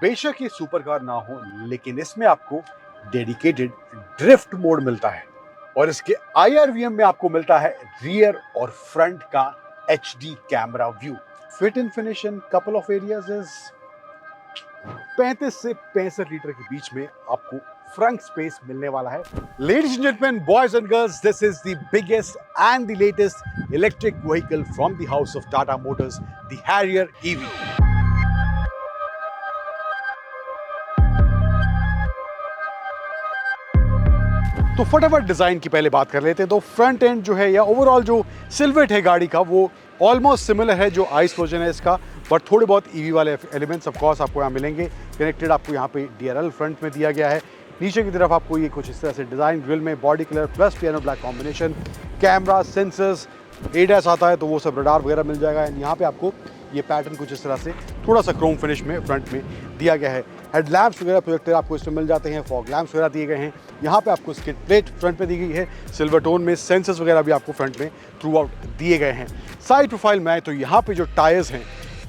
बेशक ये super car ना हो, लेकिन इसमें आपको डेडिकेटेड ड्रिफ्ट मोड मिलता है और इसके IRVM में आपको मिलता है रियर और फ्रंट का HD camera view. Fit and finish in couple of areas is 35 से 65 लीटर के बीच में आपको फ्रंट स्पेस मिलने वाला है। Ladies and gentleman, boys and girls, this is the biggest and the latest electric vehicle from the house of Tata Motors, the Harrier EV। तो फटाफट design की पहले बात कर लेते हैं। तो फ्रंट एंड जो है या ओवरऑल जो सिल्हूट है गाड़ी का वो ऑलमोस्ट सिमिलर है जो आइस वर्जन है इसका, बट थोड़े बहुत EV वाले एलिमेंट्स ऑफ कोर्स आपको यहाँ मिलेंगे। कनेक्टेड आपको यहाँ पे DRL फ्रंट में दिया गया है। नीचे की तरफ आपको ये कुछ इस तरह से डिज़ाइन, ग्रिल में body colour plus piano black combination, camera, sensors, ADAS आता है तो वो सब रडार वगैरह मिल जाएगा। एंड यहाँ पे आपको ये पैटर्न कुछ इस तरह से थोड़ा सा क्रोम फिनिश में फ्रंट में दिया गया है। हेडलैम्प्स वगैरह प्रोजेक्टर आपको इसमें मिल जाते हैं, फॉग लैम्प्स वगैरह दिए गए हैं। यहाँ पे आपको स्किड प्लेट फ्रंट में दी गई है, सिल्वर टोन में। सेंसर्स वगैरह भी आपको फ्रंट में थ्रू आउट दिए गए हैं। साइड प्रोफाइल में आए तो यहाँ पे जो टायर्स हैं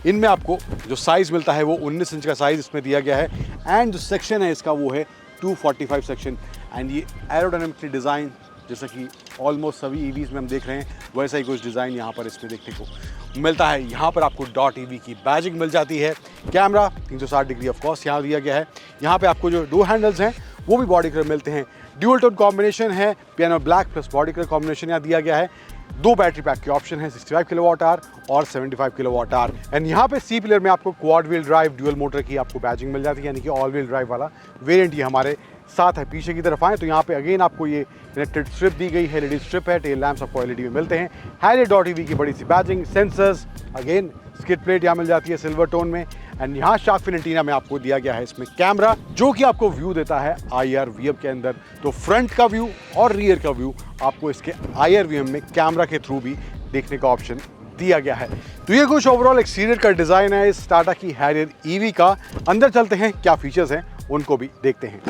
इनमें आपको जो साइज़ मिलता है वो 19 इंच का साइज़ इसमें दिया गया है। एंड जो सेक्शन है इसका वो है 245 सेक्शन। एंड ये एरोडायनामिकली डिज़ाइन जैसा कि ऑलमोस्ट सभी EVs में हम देख रहे हैं वैसा ही कुछ डिज़ाइन यहाँ पर इसमें देखने को मिलता है। यहाँ पर आपको .EV की बैजिंग मिल जाती है। कैमरा 360 डिग्री ऑफ कोर्स यहाँ दिया गया है। यहाँ पे आपको जो डोर हैंडल्स हैं वो भी बॉडी कलर मिलते हैं। ड्यूल टोन कॉम्बिनेशन है, piano black plus body colour combination यहाँ दिया गया है। 2 बैटरी पैक के ऑप्शन है, 65 किलोवाट आवर और 75 किलोवाट आवर। एंड यहाँ पे C पिलर में आपको quad wheel drive dual motor की आपको बैजिंग मिल जाती है, यानी कि ऑल व्हील ड्राइव वाला वेरिएंट ये हमारे साथ है। पीछे की तरफ आए तो यहाँ पे अगेन आपको ये कनेक्टेड स्ट्रिप दी गई है, LED स्ट्रिप है। टेल लैम्प्स आपको LED में मिलते हैं। हैरियर.EV की बड़ी सी badging, sensors, again skid plate यहाँ मिल जाती है सिल्वर टोन में। एंड यहाँ शार्क फिन एंटीना में आपको दिया गया है इसमें कैमरा जो कि आपको व्यू देता है IRVM के अंदर। तो फ्रंट का व्यू और रियर का व्यू आपको इसके IRVM में कैमरा के थ्रू भी देखने का ऑप्शन दिया गया है। तो ये कुछ ओवरऑल एक्सटीरियर का डिज़ाइन है इस टाटा की हैरियर EV का। अंदर चलते हैं, क्या फीचर्स हैं उनको भी देखते हैं।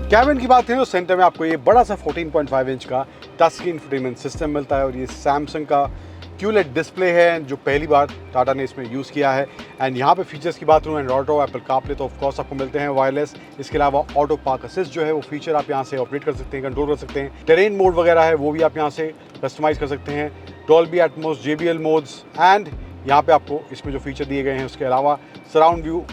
कैबिन की बात करें तो सेंटर में आपको ये बड़ा सा 14.5 इंच का टच स्क्रीन इंफोटेनमेंट सिस्टम मिलता है और ये सैमसंग का QLED डिस्प्ले है जो पहली बार टाटा ने इसमें यूज़ किया है। एंड यहाँ पे फीचर्स की बात करूँ, एंड्रॉइड ऑटो, एप्पल कारप्ले तो ऑफकोर्स आपको मिलते हैं वायरलेस। इसके अलावा ऑटो पार्क असिस्ट जो है वो फीचर आप यहाँ से ऑपरेट कर सकते हैं, कंट्रोल कर सकते हैं। टेरेन मोड वगैरह है वो भी आप यहाँ से कस्टमाइज़ कर सकते हैं। Dolby Atmos, JBL modes. And यहाँ पे आपको इसमें जो फीचर दिए गए हैं उसके अलावा सराउंड व्यू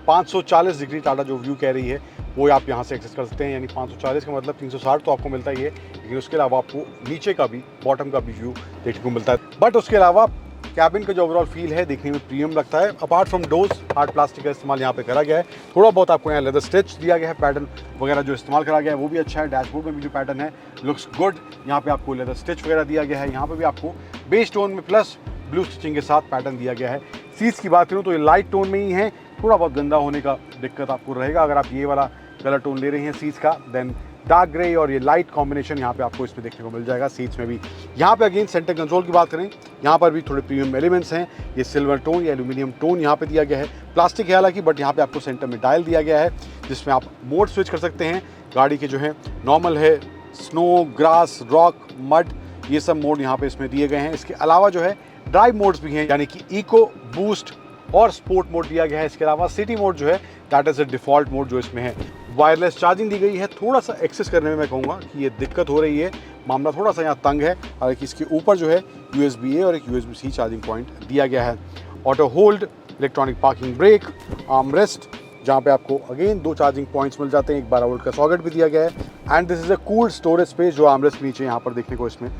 540 डिग्री टाटा जो व्यू कह रही है वो आप यहाँ से एक्सेस कर सकते हैं। यानी 540 का मतलब 360 तो आपको मिलता ही है, लेकिन उसके अलावा आपको नीचे का भी, बॉटम का भी व्यू देखने को मिलता है। बट उसके अलावा कैबिन का जो ओवरऑल फील है देखने में प्रीमियम लगता है। Apart from doors hard plastic का इस्तेमाल यहाँ पे करा गया है। थोड़ा बहुत आपको यहाँ लेदर स्टिच दिया गया है। पैटर्न वगैरह जो इस्तेमाल करा गया है वो भी अच्छा है। डैशबोर्ड में भी जो पैटर्न है लुक्स गुड। यहाँ पे आपको लेदर स्टिच वगैरह दिया गया है। यहाँ पे भी आपको बेस टोन में प्लस ब्लू स्टिचिंग के साथ पैटर्न दिया गया है। सीट्स की बात करूँ तो ये लाइट टोन में ही है। थोड़ा बहुत गंदा होने का दिक्कत आपको रहेगा अगर आप ये वाला कलर टोन ले रही हैं सीट्स का। देन डार्क ग्रे और ये लाइट कॉम्बिनेशन यहाँ पे आपको इसमें देखने को मिल जाएगा सीट्स में भी। यहाँ पे अगेन सेंटर कंसोल की बात करें, यहाँ पर भी थोड़े प्रीमियम एलिमेंट्स हैं। ये सिल्वर टोन या एल्यूमिनियम टोन यहाँ पे दिया गया है। प्लास्टिक है हालांकि, बट यहाँ पे आपको सेंटर में डायल दिया गया है जिसमें आप मोड स्विच कर सकते हैं। गाड़ी के जो है नॉर्मल है, स्नो, ग्रास, रॉक, मड, ये सब मोड यहाँ पे इसमें दिए गए हैं। इसके अलावा जो है ड्राइव मोड्स भी हैं, यानी कि इको, बूस्ट और स्पोर्ट मोड दिया गया है। इसके अलावा सिटी मोड जो है that is a default mode जो इसमें है। वायरलेस चार्जिंग दी गई है। थोड़ा सा एक्सेस करने में मैं कहूँगा कि ये दिक्कत हो रही है, मामला थोड़ा सा यहाँ तंग है। हालांकि इसके ऊपर जो है USB-A और एक USB-C चार्जिंग पॉइंट दिया गया है। Auto hold, electronic parking brake, arm rest, जहाँ पे आपको अगेन 2 चार्जिंग पॉइंट्स मिल जाते हैं। एक 12 वोल्ट का सॉकेट भी दिया गया है। And this is a cool storage space जो आर्म रेस्ट के नीचे यहाँ पर देखने को इसमें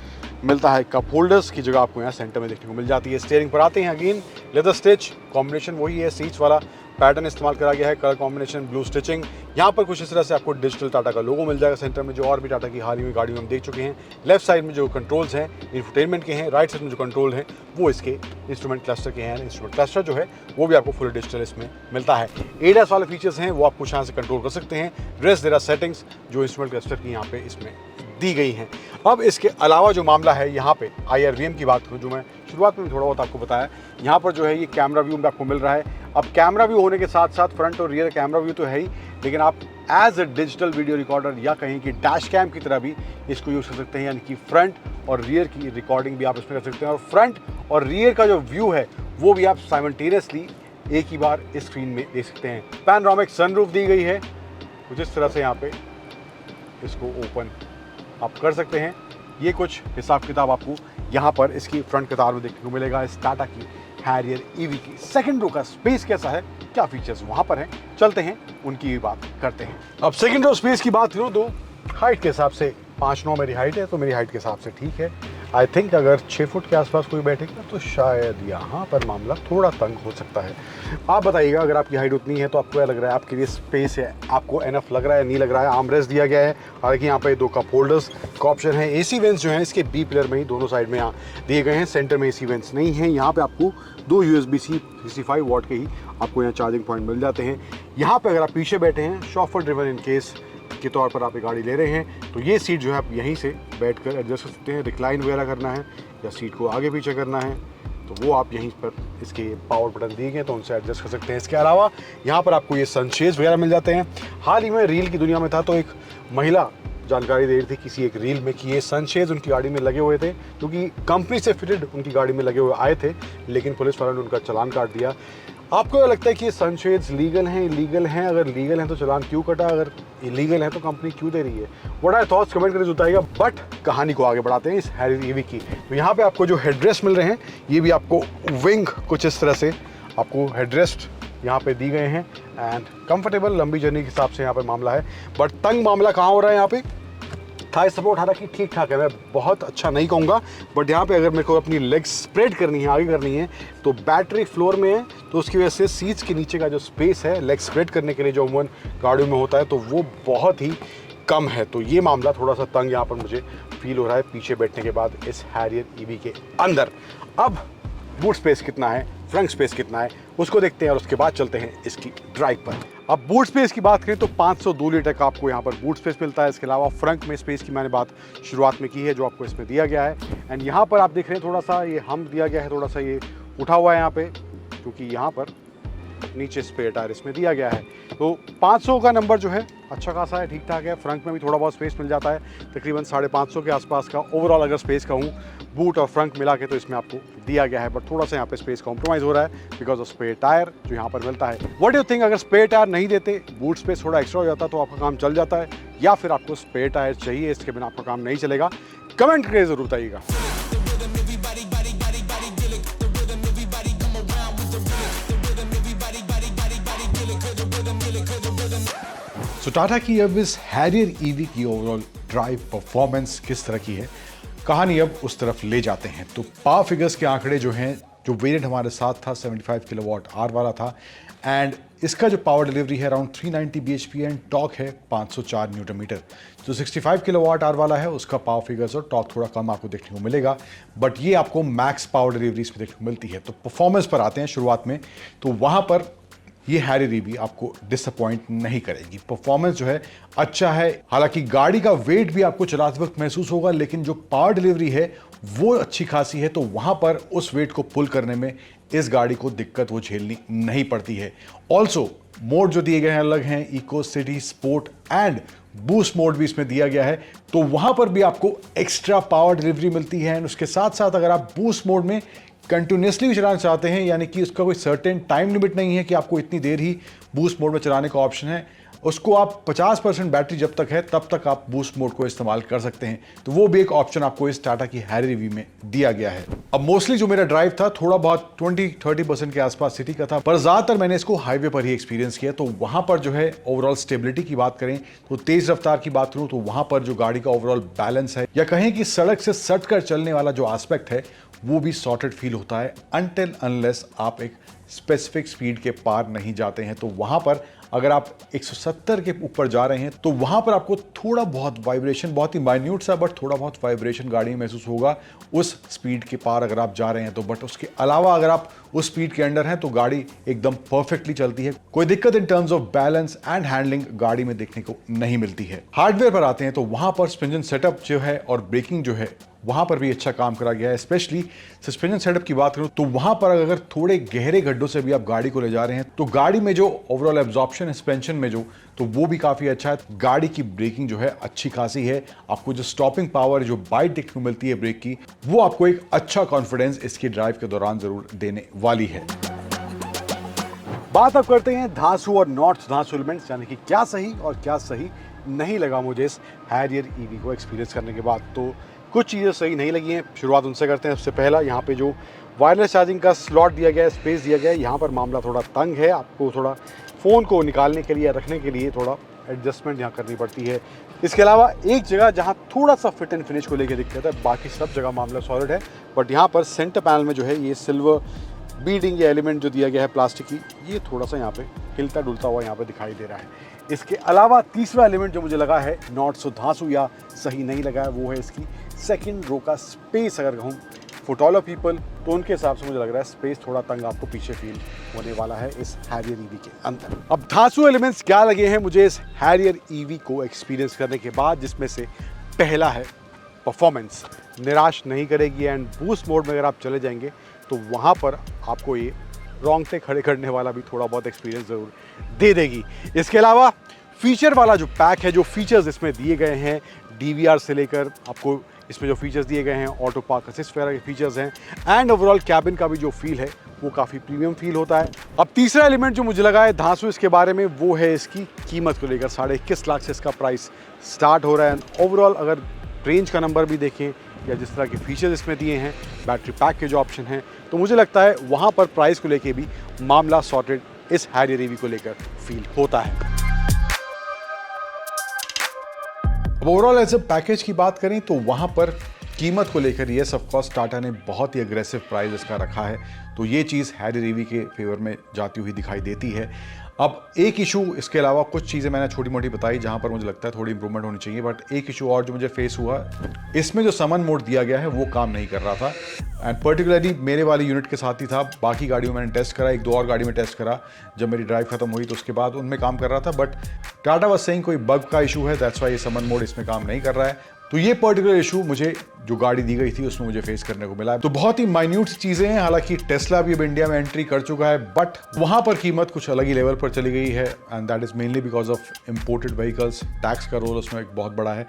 मिलता है। कप होल्डर्स की जगह आपको यहाँ सेंटर में देखने को मिल जाती है। स्टीयरिंग पर आते हैं, अगेन लेदर स्टिच कॉम्बिनेशन वही है। सीट्स वाला पैटर्न इस्तेमाल करा गया है, कलर कॉम्बिनेशन ब्लू स्टिचिंग। यहाँ पर कुछ इस तरह से आपको डिजिटल टाटा का लोगो मिल जाएगा सेंटर में, जो और भी टाटा की हाल ही में गाड़ियों में हम देख चुके हैं। लेफ्ट साइड में जो कंट्रोल्स हैं इंफोटेनमेंट के हैं, राइट साइड में जो कंट्रोल हैं वो इसके इंस्ट्रूमेंट क्लस्टर के हैं। इंस्ट्रूमेंट क्लस्टर जो है वो भी आपको फुल डिजिटल इसमें मिलता है। ADAS वाले फीचर्स हैं वो आप कुछ यहाँ से कंट्रोल कर सकते हैं। रेस्ट देयर आर सेटिंग्स जो इंस्ट्रूमेंट क्लस्टर की यहाँ पे इसमें दी गई हैं। अब इसके अलावा जो मामला है यहाँ पे IRVM की बात करूँ, जो मैं शुरुआत में थोड़ा बहुत आपको बताया, यहाँ पर जो है ये कैमरा व्यू में आपको मिल रहा है। अब कैमरा व्यू होने के साथ साथ फ्रंट और रियर कैमरा व्यू तो है ही, लेकिन आप as a digital video recorder या कहीं की डैश कैम की तरह भी इसको यूज़ कर सकते हैं, यानी कि फ्रंट और रियर की रिकॉर्डिंग भी आप इसमें कर सकते हैं। और फ्रंट और रियर का जो व्यू है वो भी आप साइमल्टेनियसली एक ही बार इस स्क्रीन में देख सकते हैं। पैनोरामिक सनरूफ दी गई है, कुछ इस तरह से यहाँ पे इसको ओपन आप कर सकते हैं। ये कुछ हिसाब किताब आपको यहाँ पर इसकी फ्रंट कतार में देखने को मिलेगा। इस टाटा की हैरियर EV की सेकंड रो का स्पेस कैसा है, क्या फीचर्स वहाँ पर हैं, चलते हैं उनकी भी बात करते हैं। अब सेकंड रो स्पेस की बात करूँ तो हाइट के हिसाब से 5'9" मेरी हाइट है, तो मेरी हाइट के हिसाब से ठीक है। आई थिंक अगर 6 फुट के आसपास कोई बैठेगा तो शायद यहाँ पर मामला थोड़ा तंग हो सकता है। आप बताइएगा, अगर आपकी हाइट उतनी है तो आपको क्या लग रहा है, आपके लिए स्पेस है, आपको एनफ लग रहा है, नहीं लग रहा है। आर्मरेस्ट दिया गया है, हालांकि यहाँ पे 2 कप होल्डर्स का ऑप्शन है। AC वेंट्स जो हैं इसके B पिलर में ही दोनों साइड में यहाँ दिए गए हैं, सेंटर में AC वेंट्स नहीं हैं। यहाँ पे आपको 2 USB-C 65 वाट के ही आपको यहाँ चार्जिंग पॉइंट मिल जाते हैं। यहाँ पे अगर आप पीछे बैठे हैं, शॉफर ड्रिवन इन केस के तौर पर आप ये गाड़ी ले रहे हैं, तो ये सीट जो है आप यहीं से बैठकर एडजस्ट कर सकते हैं। रिक्लाइन वगैरह करना है या सीट को आगे पीछे करना है तो वो आप यहीं पर इसके पावर बटन दिए गए तो उनसे एडजस्ट कर सकते हैं। इसके अलावा यहाँ पर आपको ये सनशेड्स वगैरह मिल जाते हैं। हाल ही में रील की दुनिया में था तो एक महिला जानकारी दे रही थी किसी एक रील में कि ये सनशेड्स उनकी गाड़ी में लगे हुए थे, क्योंकि कंपनी से फिटेड उनकी गाड़ी में लगे हुए आए थे, लेकिन पुलिस वालों ने उनका चालान काट दिया। आपको क्या लगता है कि ये सनशेड्स लीगल हैं, इलीगल हैं? अगर लीगल हैं तो चालान क्यों कटा, अगर इलीगल है तो कंपनी क्यों दे रही है? व्हाट आर थॉट्स कमेंट करके बताइएगा। बट कहानी को आगे बढ़ाते हैं इस हैरियर EV की। तो यहाँ पे आपको जो हेडरेस्ट मिल रहे हैं, ये भी आपको विंग कुछ इस तरह से आपको हेडरेस्ट यहाँ पे दी गए हैं एंड कंफर्टेबल लंबी जर्नी के हिसाब से यहाँ पे मामला है। बट तंग मामला कहाँ हो रहा है यहाँ पे? थाई सपोर्ट हालांकि ठीक ठाक है, मैं बहुत अच्छा नहीं कहूँगा, बट यहाँ पे अगर मेरे को अपनी लेग्स स्प्रेड करनी है, आगे करनी है, तो बैटरी फ्लोर में है, तो उसकी वजह से सीट्स के नीचे का जो स्पेस है लेग स्प्रेड करने के लिए जो अमूमन गाड़ियों में होता है, तो वो बहुत ही कम है। तो ये मामला थोड़ा सा तंग यहाँ पर मुझे फील हो रहा है पीछे बैठने के बाद इस हैरियर EV के अंदर। अब बूट स्पेस कितना है, फ्रंट स्पेस कितना है, उसको देखते हैं और उसके बाद चलते हैं इसकी ड्राइव पर। अब बूट स्पेस की बात करें तो 502 लीटर का आपको यहाँ पर बूट स्पेस मिलता है। इसके अलावा फ्रंट में स्पेस की मैंने बात शुरुआत में की है, जो आपको इसमें दिया गया है। एंड यहाँ पर आप देख रहे हैं थोड़ा सा ये हम दिया गया है, थोड़ा सा ये उठा हुआ है यहाँ पे, क्योंकि यहाँ पर नीचे स्पेयर टायर इसमें दिया गया है। तो 500 का नंबर जो है अच्छा खासा है, ठीक ठाक है। फ्रंट में भी थोड़ा बहुत स्पेस मिल जाता है, तकरीबन 550 के आसपास का ओवरऑल अगर स्पेस कहूँ बूट और फ्रंट मिला के तो इसमें आपको दिया गया है। बट थोड़ा सा यहाँ पे स्पेस कॉम्प्रोमाइज़ हो रहा है बिकॉज ऑफ स्पेयर टायर जो यहाँ पर मिलता है। व्हाट डू थिंक, अगर स्पेयर टायर नहीं देते, बूट स्पेस थोड़ा एक्स्ट्रा हो जाता तो आपका काम चल जाता है, या फिर आपको स्पेयर टायर चाहिए, इसके बिना आपका काम नहीं चलेगा? कमेंट करके ज़रूर बताइएगा। सो टाटा की अब इस हैरियर EV की ओवरऑल ड्राइव परफॉर्मेंस किस तरह की है, कहानी अब उस तरफ ले जाते हैं। तो पावर फिगर्स के आंकड़े जो हैं, जो वेरिएंट हमारे साथ था 75 किलोवाट आवर वाला था, एंड इसका जो पावर डिलीवरी है अराउंड 390 bhp एंड टॉर्क है 504 न्यूटन मीटर। जो 65 किलोवाट आवर वाला है उसका पावर फिगर्स और टॉर्क थोड़ा कम आपको देखने को मिलेगा, बट ये आपको मैक्स पावर डिलीवरी इसमें देखने को मिलती है। तो परफॉर्मेंस पर आते हैं शुरुआत में, तो वहाँ पर ये हैरियर EV आपको डिसअपॉइंट नहीं करेगी। परफॉर्मेंस जो है अच्छा है, हालांकि गाड़ी का वेट भी आपको चलाते वक्त महसूस होगा, लेकिन जो पावर डिलीवरी है वो अच्छी खासी है, तो वहाँ पर उस वेट को पुल करने में इस गाड़ी को दिक्कत वो झेलनी नहीं पड़ती है। ऑल्सो मोड जो दिए गए हैं अलग हैं, eco, city, sport and boost mode भी इसमें दिया गया है, तो वहाँ पर भी आपको एक्स्ट्रा पावर डिलीवरी मिलती है। एंड उसके साथ साथ अगर आप बूस्ट मोड में कंटिन्यूसली भी चलाना चाहते हैं, यानी कि उसका कोई सर्टेन टाइम लिमिट नहीं है कि आपको इतनी देर ही बूस्ट मोड में चलाने का ऑप्शन है, उसको आप 50% बैटरी जब तक है तब तक आप बूस्ट मोड को इस्तेमाल कर सकते हैं, तो वो भी एक ऑप्शन आपको इस टाटा की हैरियर EV में दिया गया है। अब मोस्टली जो मेरा ड्राइव था थोड़ा बहुत 20-30% के आसपास सिटी का था, पर ज्यादातर मैंने इसको हाईवे पर ही एक्सपीरियंस किया। तो वहां पर जो है ओवरऑल स्टेबिलिटी की बात करें, तो तेज रफ्तार की बात करूं तो वहां पर जो गाड़ी का ओवरऑल बैलेंस है, या कहें कि सड़क से सट कर चलने वाला जो एस्पेक्ट है, वो भी सॉर्टेड फील होता है अनटिल अनलेस आप एक स्पेसिफिक स्पीड के पार नहीं जाते हैं। तो वहां पर अगर आप 170 के ऊपर जा रहे हैं तो वहां पर आपको थोड़ा बहुत वाइब्रेशन, बहुत ही माइन्यूट सा बट थोड़ा बहुत वाइब्रेशन गाड़ी में महसूस होगा उस स्पीड के पार रफ्तार अगर आप जा रहे हैं तो, बट उसके अलावा अगर आप उस स्पीड के अंडर हैं तो गाड़ी एकदम परफेक्टली चलती है। कोई दिक्कत in terms of balance and handling गाड़ी में देखने को नहीं मिलती है। हार्डवेयर पर आते हैं तो वहां पर सस्पेंशन सेटअप जो है और ब्रेकिंग जो है वहां पर भी अच्छा काम करा गया है। स्पेशली सस्पेंशन सेटअप की बात करूं तो वहां पर अगर थोड़े गहरे गड्ढों से भी आप गाड़ी को ले जा रहे हैं तो गाड़ी में जो ओवरऑल एब्जॉर्प्शन है सस्पेंशन में जो, तो वो भी काफी अच्छा है। गाड़ी की ब्रेकिंग जो है अच्छी खासी है। आपको जो स्टॉपिंग पावर जो बाइट देखने को मिलती है ब्रेक की, वो आपको एक अच्छा कॉन्फिडेंस इसकी ड्राइव के दौरान जरूर देने वाली है। बात अब करते हैं धांसू और नॉट धांसू एलिमेंट्स, यानी कि क्या सही और क्या सही नहीं लगा मुझे इस हैरियर ईवी को एक्सपीरियंस करने के बाद। तो कुछ चीज़ें सही नहीं लगी हैं, शुरुआत उनसे करते हैं। सबसे पहला, यहाँ पे जो वायरलेस चार्जिंग का स्लॉट दिया गया है, स्पेस दिया गया है, यहाँ पर मामला थोड़ा तंग है। आपको थोड़ा फ़ोन को निकालने के लिए रखने के लिए थोड़ा एडजस्टमेंट यहाँ करनी पड़ती है। इसके अलावा एक जगह जहाँ थोड़ा सा फिट एंड फिनिश को लेकर दिक्कत है, बाकी सब जगह मामला सॉलिड है। बट यहाँ पर सेंटर पैनल में जो है ये सिल्वर बीडिंग या एलिमेंट जो दिया गया है प्लास्टिक की, ये थोड़ा सा यहाँ पे हिलता डुलता हुआ यहाँ पे दिखाई दे रहा है। इसके अलावा तीसरा एलिमेंट जो मुझे लगा है नॉट सो धांसू या सही नहीं लगा है, वो है इसकी सेकंड रो का स्पेस। अगर कहूँ फॉर टॉलर पीपल तो उनके हिसाब से मुझे लग रहा है स्पेस थोड़ा तंग आपको पीछे फील होने वाला है इस हैरियर ईवी के अंदर। अब धांसू एलिमेंट्स क्या लगे हैं मुझे इस हैरियर ईवी को एक्सपीरियंस करने के बाद, जिसमें से पहला है परफॉर्मेंस। निराश नहीं करेगी एंड बूस्ट मोड में अगर आप चले जाएंगे तो वहाँ पर आपको ये रोंगटे खड़े करने वाला भी थोड़ा बहुत एक्सपीरियंस ज़रूर दे देगी। इसके अलावा फीचर वाला जो पैक है, जो फीचर्स इसमें दिए गए हैं, DVR से लेकर आपको इसमें जो फीचर्स दिए गए हैं, ऑटो पार्क असिस्ट वगैरह के फीचर्स हैं, एंड ओवरऑल कैबिन का भी जो फील है वो काफ़ी प्रीमियम फील होता है। अब तीसरा एलिमेंट जो मुझे लगा है धांसू इसके बारे में, वो है इसकी कीमत को लेकर। 21.5 लाख से इसका प्राइस स्टार्ट हो रहा है। ओवरऑल अगर रेंज का नंबर भी देखें या जिस तरह के फीचर्स इसमें दिए हैं, बैटरी पैक के जो ऑप्शन हैं, तो मुझे लगता है वहाँ पर प्राइस को लेके भी मामला सॉर्टेड इस हैरियर ईवी को लेकर फील होता है। अब ओवरऑल एज ए पैकेज की बात करें तो वहाँ पर कीमत को लेकर येस ऑफ कोर्स टाटा ने बहुत ही अग्रेसिव प्राइस इसका रखा है, तो ये चीज़ हैरियर ईवी के फेवर में जाती हुई दिखाई देती है। अब एक इशू, इसके अलावा कुछ चीज़ें मैंने छोटी मोटी बताई जहाँ पर मुझे लगता है थोड़ी इंप्रूवमेंट होनी चाहिए, बट एक इशू और जो मुझे फेस हुआ, इसमें जो समन मोड दिया गया है वो काम नहीं कर रहा था। एंड पर्टिकुलरली मेरे वाली यूनिट के साथ ही था, बाकी गाड़ियों में मैंने टेस्ट करा, एक दो और गाड़ी में टेस्ट करा जब मेरी ड्राइव खत्म हुई तो उसके बाद उनमें काम कर रहा था, बट टाटा वाज सेइंग कोई बग का इशू है, दैट्स व्हाई ये समन मोड इसमें काम नहीं कर रहा है। तो ये पर्टिकुलर इशू मुझे जो गाड़ी दी गई थी उसमें मुझे फेस करने को मिला है। तो बहुत ही माइन्यूट चीजें हैं। हालांकि टेस्ला भी अब इंडिया में एंट्री कर चुका है, बट वहां पर कीमत कुछ अलग ही लेवल पर चली गई है, and that is mainly because of imported vehicles. Tax का रोल उसमें एक बहुत बड़ा है।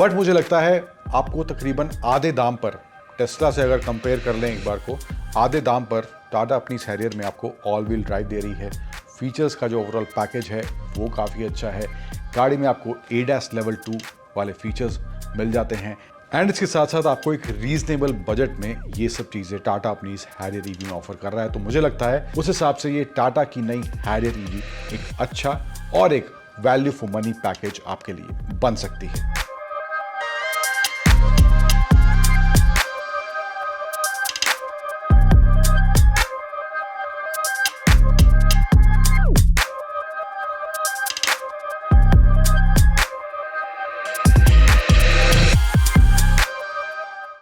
बट मुझे लगता है आपको तकरीबन आधे दाम पर, टेस्ला से अगर कंपेयर कर लें एक बार को, आधे दाम पर टाटा अपनी हैरियर में आपको ऑल व्हील ड्राइव दे रही है। फीचर्स का जो ओवरऑल पैकेज है वो काफ़ी अच्छा है। गाड़ी में आपको ADAS लेवल 2 वाले फीचर्स मिल जाते हैं, एंड इसके साथ साथ आपको एक रीजनेबल बजट में ये सब चीज़ें टाटा अपनी इस हैरियर ईवी में ऑफर कर रहा है। तो मुझे लगता है उस हिसाब से ये टाटा की नई हैरियर ईवी एक अच्छा और एक वैल्यू फॉर मनी पैकेज आपके लिए बन सकती है।